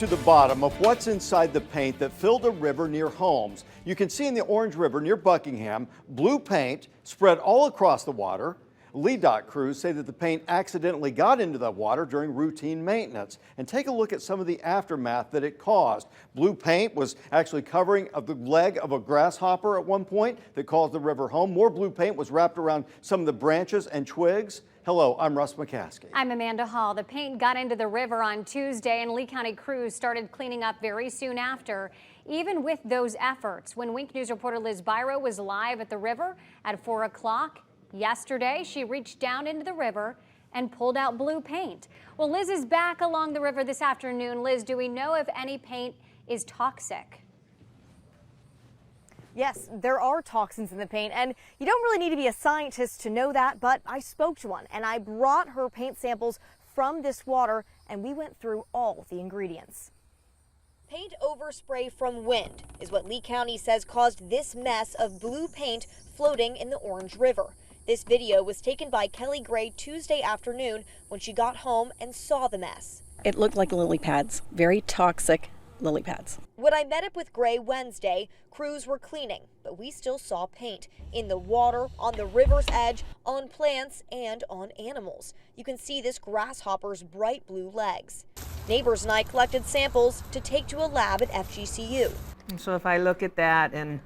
To the bottom of what's inside the paint that filled a river near homes. You can see in the Orange River near Buckingham, blue paint spread all across the water. LEDOT crews say that the paint accidentally got into the water during routine maintenance. And take a look at some of the aftermath that it caused. Blue paint was actually covering the leg of a grasshopper at one point that caused the river home. More blue paint was wrapped around some of the branches and twigs. Hello, I'm Russ McCaskey. I'm Amanda Hall. The paint got into the river on Tuesday and Lee County crews started cleaning up very soon after. Even with those efforts, when Wink News reporter Liz Byro was live at the river at 4 o'clock yesterday, she reached down into the river and pulled out blue paint. Well, Liz is back along the river this afternoon. Liz, do we know if any paint is toxic? Yes, there are toxins in the paint, and you don't really need to be a scientist to know that, but I spoke to one, and I brought her paint samples from this water, and we went through all the ingredients. Paint overspray from wind is what Lee County says caused this mess of blue paint floating in the Orange River. This video was taken by Kelly Gray Tuesday afternoon when she got home and saw the mess. It looked like lily pads, very toxic lily pads. When I met up with Gray Wednesday, crews were cleaning, but we still saw paint in the water, on the river's edge, on plants, and on animals. You can see this grasshopper's bright blue legs. Neighbors and I collected samples to take to a lab at FGCU. And so if I look at that and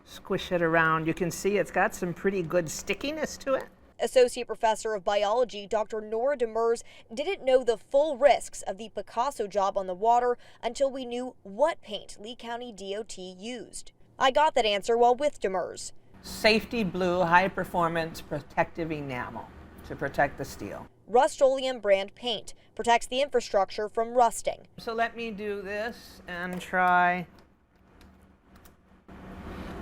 squish it around, you can see it's got some pretty good stickiness to it. Associate Professor of Biology Dr. Nora Demers didn't know the full risks of the Picasso job on the water until we knew what paint Lee County DOT used. I got that answer while with Demers. Safety blue, high performance protective enamel to protect the steel. Rust-Oleum brand paint protects the infrastructure from rusting. So let me do this and try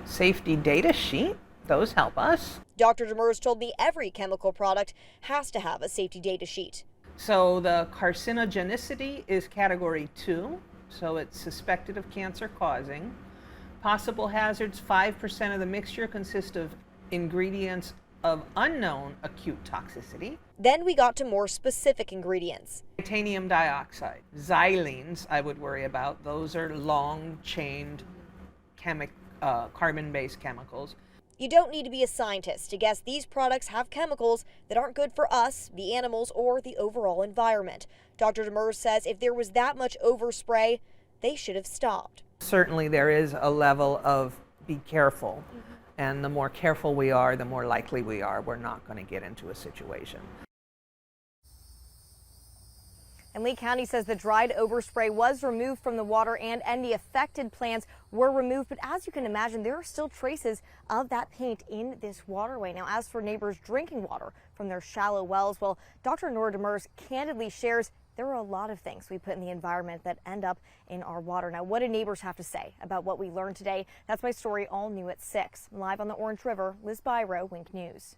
safety data sheet. Those help us. Dr. Demers told me every chemical product has to have a safety data sheet. So the carcinogenicity is category 2, so it's suspected of cancer causing. Possible hazards, 5% of the mixture consists of ingredients of unknown acute toxicity. Then we got to more specific ingredients. Titanium dioxide, xylenes I would worry about. Those are long-chained carbon-based chemicals. You don't need to be a scientist to guess these products have chemicals that aren't good for us, the animals, or the overall environment. Dr. Demers says if there was that much overspray, they should have stopped. Certainly there is a level of be careful, and the more careful we are, the more likely we are we're not going to get into a situation. And Lee County says the dried overspray was removed from the water and any affected plants were removed. But as you can imagine, there are still traces of that paint in this waterway. Now, as for neighbors drinking water from their shallow wells, well, Dr. Nora Demers candidly shares there are a lot of things we put in the environment that end up in our water. Now, what do neighbors have to say about what we learned today? That's my story, all new at 6. Live on the Orange River, Liz Byro, Wink News.